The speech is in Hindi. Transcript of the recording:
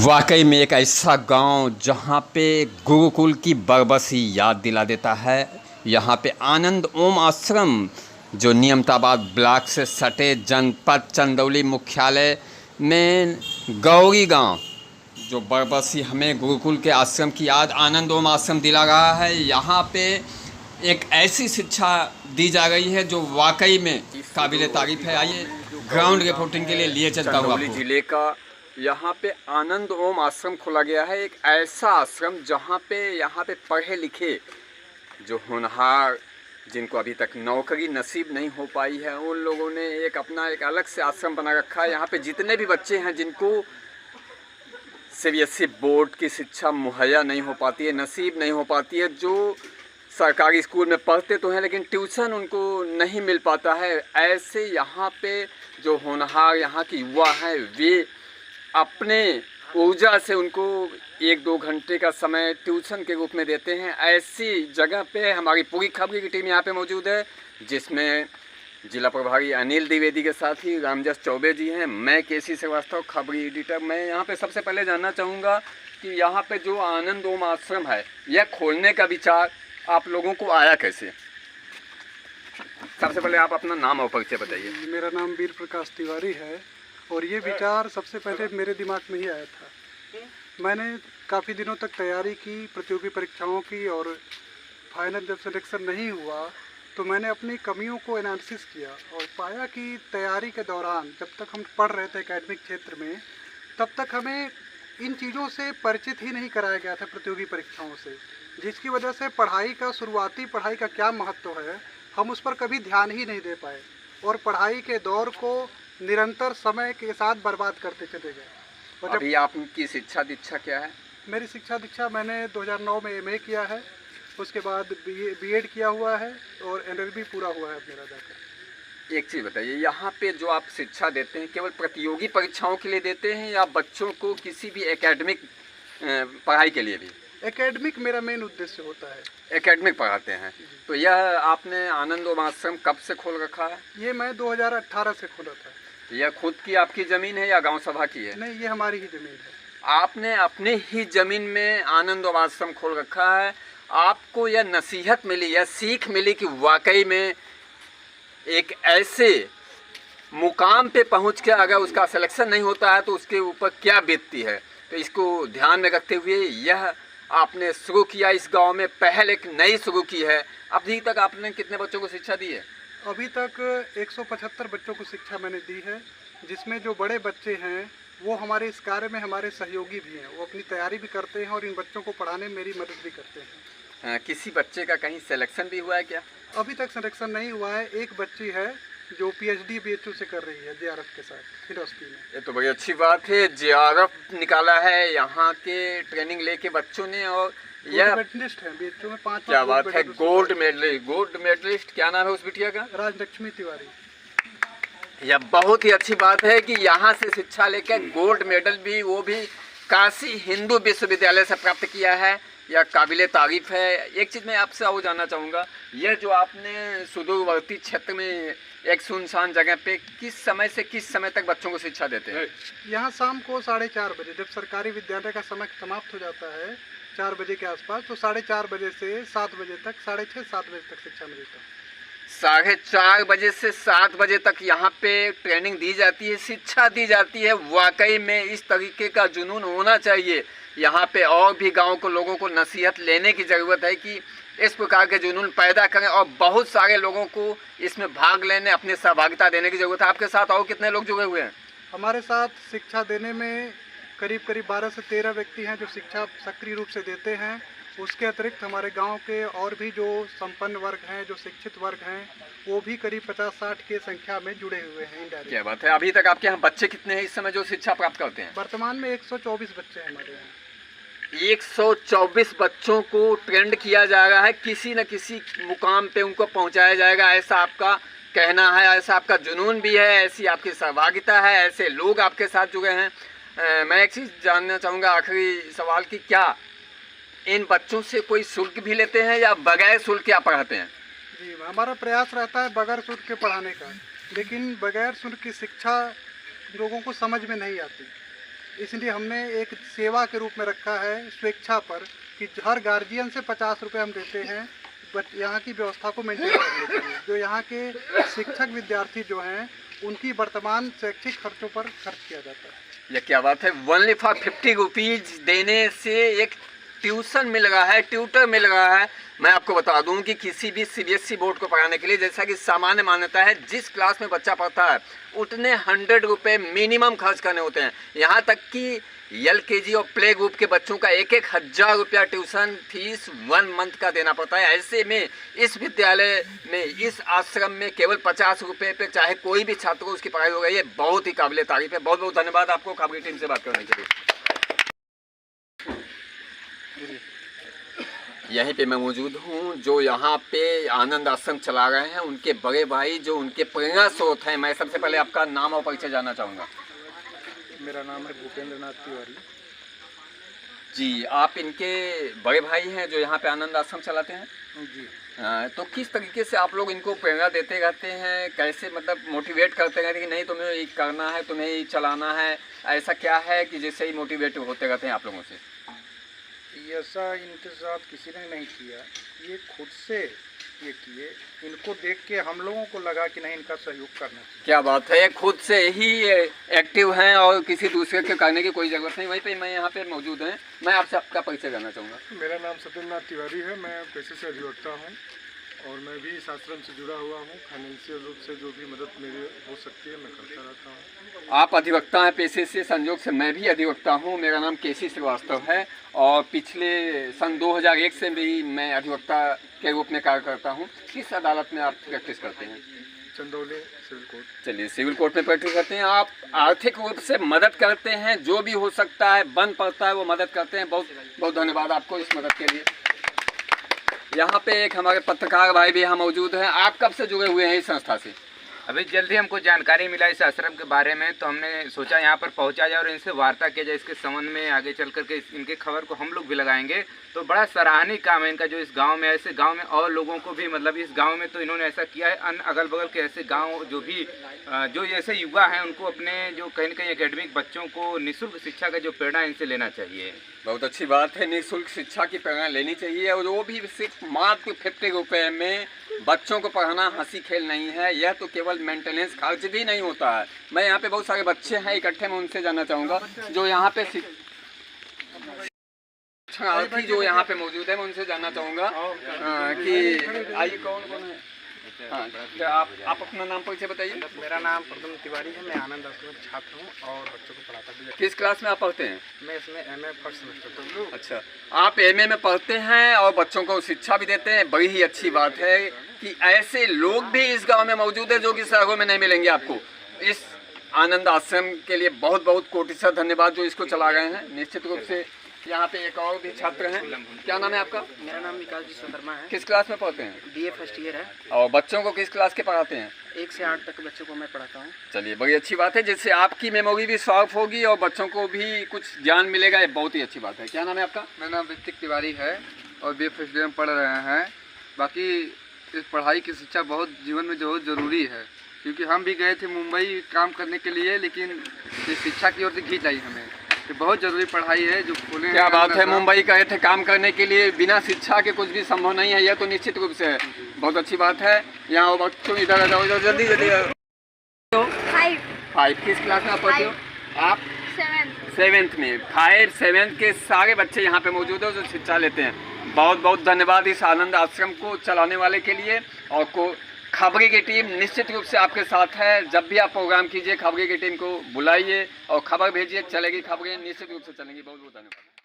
वाकई में एक ऐसा गांव जहां पे गुरुकुल की बरबसी याद दिला देता है। यहाँ पे आनंद ओम आश्रम जो नियमताबाद ब्लॉक से सटे जनपद चंदौली मुख्यालय में गौरी गांव, जो बरबसी हमें गुरुकुल के आश्रम की याद आनंद ओम आश्रम दिला रहा है। यहाँ पे एक ऐसी शिक्षा दी जा रही है जो वाकई में काबिल तारीफ है। आइए ग्राउंड रिपोर्टिंग के लिए चलता हूँ आपको। जिले का यहाँ पे आनंद ओम आश्रम खोला गया है, एक ऐसा आश्रम जहाँ पे पढ़े लिखे जो होनहार जिनको अभी तक नौकरी नसीब नहीं हो पाई है, उन लोगों ने एक अपना एक अलग से आश्रम बना रखा है। यहाँ पे जितने भी बच्चे हैं जिनको सीबीएसई बोर्ड की शिक्षा मुहैया नहीं हो पाती है, नसीब नहीं हो पाती है, जो सरकारी स्कूल में पढ़ते तो हैं लेकिन ट्यूशन उनको नहीं मिल पाता है, ऐसे यहाँ पे जो होनहार यहाँ के युवा हैं वे अपने ऊर्जा से उनको 1-2 घंटे का समय ट्यूशन के रूप में देते हैं। ऐसी जगह पे हमारी पूरी खबरी की टीम यहाँ पे मौजूद है, जिसमें जिला प्रभारी अनिल द्विवेदी के साथ ही रामजस चौबे जी हैं। मैं केसी श्रीवास्तव, खबरी एडिटर। मैं यहाँ पे सबसे पहले जानना चाहूँगा कि यहाँ पे जो आनंद ओम आश्रम है, यह खोलने का विचार आप लोगों को आया कैसे? सबसे पहले आप अपना नाम और परिचय बताइए। मेरा नाम वीर प्रकाश तिवारी है और ये विचार सबसे पहले मेरे दिमाग में ही आया था। मैंने काफ़ी दिनों तक तैयारी की, प्रतियोगी परीक्षाओं की, और फाइनल जब सिलेक्शन नहीं हुआ तो मैंने अपनी कमियों को एनालिसिस किया और पाया कि तैयारी के दौरान जब तक हम पढ़ रहे थे एकेडमिक क्षेत्र में, तब तक हमें इन चीज़ों से परिचित ही नहीं कराया गया था प्रतियोगी परीक्षाओं से, जिसकी वजह से पढ़ाई का शुरुआती पढ़ाई का क्या महत्व है हम उस पर कभी ध्यान ही नहीं दे पाए और पढ़ाई के दौर को निरंतर समय के साथ बर्बाद करते चले गए। और अभी आपकी शिक्षा दीक्षा क्या है? मेरी शिक्षा दीक्षा मैंने 2009 में एमए किया है, उसके बाद बीएड किया हुआ है और एलएलबी पूरा हुआ है मेरा जाकर। एक चीज़ बताइए, यहाँ पे जो आप शिक्षा देते हैं केवल प्रतियोगी परीक्षाओं के लिए देते हैं या बच्चों को किसी भी एकेडमिक पढ़ाई के लिए भी? एकेडमिक मेरा मेन उद्देश्य होता है। एकेडमिक पढ़ाते हैं। तो यह आपने आनंद ओम आश्रम कब से खोल रखा है? ये मैं 2018 से खोला था। यह खुद की आपकी ज़मीन है या गांव सभा की है? नहीं, ये हमारी ही ज़मीन है। आपने अपने ही ज़मीन में आनंद ओम आश्रम खोल रखा है। आपको यह नसीहत मिली, यह सीख मिली कि वाकई में एक ऐसे मुकाम पे पहुंच के अगर उसका सिलेक्शन नहीं होता है तो उसके ऊपर क्या बीतती है, तो इसको ध्यान में रखते हुए यह आपने शुरू किया। इस गांव में पहल एक नई शुरू की है। अभी तक आपने कितने बच्चों को शिक्षा दी है? अभी तक 175 बच्चों को शिक्षा मैंने दी है, जिसमें जो बड़े बच्चे हैं वो हमारे इस कार्य में हमारे सहयोगी भी हैं। वो अपनी तैयारी भी करते हैं और इन बच्चों को पढ़ाने में मेरी मदद भी करते हैं। किसी बच्चे का कहीं सिलेक्शन भी हुआ है क्या? अभी तक सिलेक्शन नहीं हुआ है। एक बच्ची है जो पीएचडी बीएचयू से कर रही है जेआरएफ के साथ फिलोसफी में। ये तो बड़ी अच्छी बात है, जेआरएफ निकाला है यहाँ के ट्रेनिंग लेके बच्चों ने, और यह मेडलिस्ट है बीएचयू में 5। क्या बात है, गोल्ड मेडलिस्ट। क्या नाम है उस बिटिया का? राजलक्ष्मी तिवारी। यह बहुत ही अच्छी बात है कि यहाँ से शिक्षा लेकर गोल्ड मेडल भी, वो भी काशी हिंदू विश्वविद्यालय से प्राप्त किया है। यह काबिले तारीफ है। एक चीज़ मैं आपसे और जानना चाहूँगा, यह जो आपने सुदूरवर्ती क्षेत्र में एक सुनसान जगह पे किस समय से किस समय तक बच्चों को शिक्षा देते हैं? यहाँ शाम को 4:30 बजे, जब सरकारी विद्यालय का समय समाप्त हो जाता है 4 बजे के आसपास, तो 4:30 बजे से 7 बजे तक, 6:30-7 बजे तक शिक्षा मिलता है। 4:30 बजे से 7 बजे तक यहाँ पे ट्रेनिंग दी जाती है, शिक्षा दी जाती है। वाकई में इस तरीके का जुनून होना चाहिए। यहाँ पे और भी गांव को लोगों को नसीहत लेने की ज़रूरत है कि इस प्रकार के जुनून पैदा करें और बहुत सारे लोगों को इसमें भाग लेने, अपनी सहभागिता देने की ज़रूरत है। आपके साथ और कितने लोग जुड़े हुए हैं? हमारे साथ शिक्षा देने में करीब 12 से 13 व्यक्ति हैं जो शिक्षा सक्रिय रूप से देते हैं। उसके अतिरिक्त हमारे गांव के और भी जो संपन्न वर्ग हैं, जो शिक्षित वर्ग हैं, वो भी करीब 50-60 की संख्या में जुड़े हुए हैं इंडायरेक्ट। क्या बात है। अभी तक आपके यहाँ बच्चे कितने हैं इस समय जो शिक्षा प्राप्त करते हैं? वर्तमान में 124 बच्चे हैं हमारे यहाँ। 124 बच्चों को ट्रेंड किया जा रहा है, किसी न किसी मुकाम पे उनको पहुंचाया जाएगा, ऐसा आपका कहना है, ऐसा आपका जुनून भी है, ऐसी आपकी सहभागिता है, ऐसे लोग आपके साथ जुड़े हैं। मैं एक चीज़ जानना चाहूँगा, आखिरी सवाल, कि क्या इन बच्चों से कोई शुल्क भी लेते हैं या बगैर शुल्क क्या पढ़ाते हैं? जी, हमारा प्रयास रहता है बगैर शुल्क के पढ़ाने का, लेकिन बगैर शुल्क की शिक्षा लोगों को समझ में नहीं आती। इसलिए हमने एक सेवा के रूप में रखा है स्वेच्छा पर कि हर गार्जियन से 50 रुपये हम देते हैं बट यहाँ की व्यवस्था को मेंटेन करने के लिए। जो यहाँ के शिक्षक विद्यार्थी जो हैं उनकी वर्तमान शैक्षिक खर्चों पर खर्च किया जाता है। ये क्या बात है, ओनली फॉर 50 रुपीज देने से एक ट्यूशन मिल रहा है, ट्यूटर मिल रहा है। मैं आपको बता दूं कि किसी भी सीबीएसई बोर्ड को पढ़ाने के लिए जैसा कि सामान्य मान्यता है जिस क्लास में बच्चा पढ़ता है उतने 100 रुपये मिनिमम खर्च करने होते हैं। यहाँ तक कि एलकेजी और प्ले ग्रुप के बच्चों का 1,000 रुपया ट्यूशन फीस 1 मंथ का देना पड़ता है। ऐसे में इस विद्यालय में, इस आश्रम में केवल 50 रुपये पे चाहे कोई भी छात्र को उसकी पढ़ाई हो गई है, बहुत ही काबिल तारीफ है। बहुत बहुत धन्यवाद आपको खबरी टीम से बात करने के लिए। यहीं पे मैं मौजूद हूँ जो यहाँ पे आनंद आश्रम चला रहे हैं, उनके बड़े भाई जो उनके प्रेरणा स्रोत हैं। मैं सबसे पहले आपका नाम और परिचय जानना चाहूँगा। मेरा नाम है भूपेंद्र नाथ तिवारी जी। आप इनके बड़े भाई हैं जो यहाँ पे आनंद आश्रम चलाते हैं जी। तो किस तरीके से आप लोग इनको प्रेरणा देते रहते हैं, कैसे मतलब मोटिवेट करते रहते हैं कि नहीं तुम्हें ये करना है, तुम्हें ये चलाना है, ऐसा क्या है कि जिससे ही मोटिवेट होते रहते हैं आप लोगों से? ऐसा इनके साथ किसी ने नहीं किया, ये खुद से ये किए। इनको देख के हम लोगों को लगा कि नहीं इनका सहयोग करना चाहिए। क्या बात है, खुद से ही एक्टिव हैं और किसी दूसरे के करने की कोई ज़रूरत नहीं। वहीं पे मैं यहाँ पे मौजूद हैं, मैं आपसे आपका परिचय करना चाहूँगा। मेरा नाम सत्येंद्र नाथ तिवारी है, मैं पेशे से अधिवक्ता हूँ और मैं भी इस आश्रम से जुड़ा हुआ हूँ। फाइनेंशियल रूप से जो भी मदद मेरी हो सकती है मैं करता रहता हूँ। आप अधिवक्ता हैं पेशे से, संयोग से मैं भी अधिवक्ता हूँ। मेरा नाम केसी श्रीवास्तव है और पिछले सन 2001 से भी मैं अधिवक्ता के रूप में कार्य करता हूँ। किस अदालत में आप प्रैक्टिस करते हैं? Chandauli civil court. चलिए, सिविल कोर्ट में प्रैक्टिस करते हैं। आप आर्थिक रूप से मदद करते हैं, जो भी हो सकता है बन पड़ता है वो मदद करते हैं। बहुत बहुत धन्यवाद आपको इस मदद के लिए। यहाँ पे एक हमारे पत्रकार भाई भी यहाँ मौजूद हैं। आप कब से जुड़े हुए हैं इस संस्था से? अभी जल्दी हमको जानकारी मिला इस आश्रम के बारे में, तो हमने सोचा यहाँ पर पहुँचा जाए और इनसे वार्ता किया जाए। इसके संबंध में आगे चल करके इनके खबर को हम लोग भी लगाएंगे। तो बड़ा सराहनीय काम है इनका जो इस गांव में, ऐसे गांव में और लोगों को भी, मतलब इस गांव में तो इन्होंने ऐसा किया है, अन्य अगल बगल के ऐसे गांव जो भी जो ऐसे युवा हैं उनको अपने जो कहीं न कहीं एकेडमिक बच्चों को निःशुल्क शिक्षा का जो प्रेरणा इनसे लेना चाहिए। बहुत अच्छी बात है, निःशुल्क शिक्षा की प्रेरणा लेनी चाहिए और वो भी सिर्फ मात्र 50 रुपये में बच्चों को पढ़ाना हंसी खेल नहीं है। यह तो केवल मेंटेनेंस खर्च भी नहीं होता है। मैं यहाँ पे बहुत सारे बच्चे हैं इकट्ठे, मैं उनसे जानना चाहूँगा जो यहाँ पे शिक्षार्थी जो यहाँ पे मौजूद है, मैं उनसे जानना चाहूँगा कि आइए कौन कौन है। हाँ, तो आप अपना नाम परिचय बताइए। मेरा नाम प्रदम तिवारी है, मैं आनंद आश्रम छात्र हूँ और बच्चों को पढ़ाता भी। किस क्लास में आप पढ़ते हैं? मैं इसमें MA फर्स्ट सेमेस्टर। अच्छा, आप MA में पढ़ते हैं और बच्चों को शिक्षा भी देते हैं। बड़ी ही अच्छी बात है कि ऐसे लोग भी इस गांव में मौजूद है जो कि शहरों में नहीं मिलेंगे आपको। इस आनंद आश्रम के लिए बहुत बहुत कोटिशा धन्यवाद जो इसको चला रहे हैं। निश्चित रूप से यहाँ पे एक और भी छात्र हैं। क्या नाम है आपका? मेरा नाम विकास जी शर्मा है। किस क्लास में पढ़ते हैं? BA फर्स्ट ईयर है। और बच्चों को किस क्लास के पढ़ाते हैं? 1 से 8 तक बच्चों को मैं पढ़ाता हूँ। चलिए, बड़ी अच्छी बात है, जिससे आपकी मेमोरी भी शार्प होगी और बच्चों को भी कुछ ज्ञान मिलेगा। ये बहुत ही अच्छी बात है। क्या नाम है आपका? मेरा नाम ऋतिक तिवारी है और BA फर्स्ट ईयर में पढ़ रहे हैं। बाकी इस पढ़ाई की शिक्षा बहुत जीवन में बहुत ज़रूरी है, क्योंकि हम भी गए थे मुंबई काम करने के लिए, लेकिन ये शिक्षा की ओर से खींच आई हमें। ये बहुत ज़रूरी पढ़ाई है जो खोले। क्या बात है, मुंबई गए थे काम करने के लिए, बिना शिक्षा के कुछ भी संभव नहीं है। यह तो निश्चित रूप से है, बहुत अच्छी बात है। यहाँ बच्चों इधर आ जाओ, जल्दी जल्दी। 5 किस क्लास में आप पढ़ते हो? आप 7th में। 5 7th के सारे बच्चे यहाँ पे मौजूद है जो शिक्षा लेते हैं। बहुत बहुत धन्यवाद इस आनंद आश्रम को चलाने वाले के लिए। और खबरी की टीम निश्चित रूप से आपके साथ है। जब भी आप प्रोग्राम कीजिए खबरी की टीम को बुलाइए और खबर भेजिए, चलेगी खबरें निश्चित रूप से चलेंगी। बहुत बहुत धन्यवाद।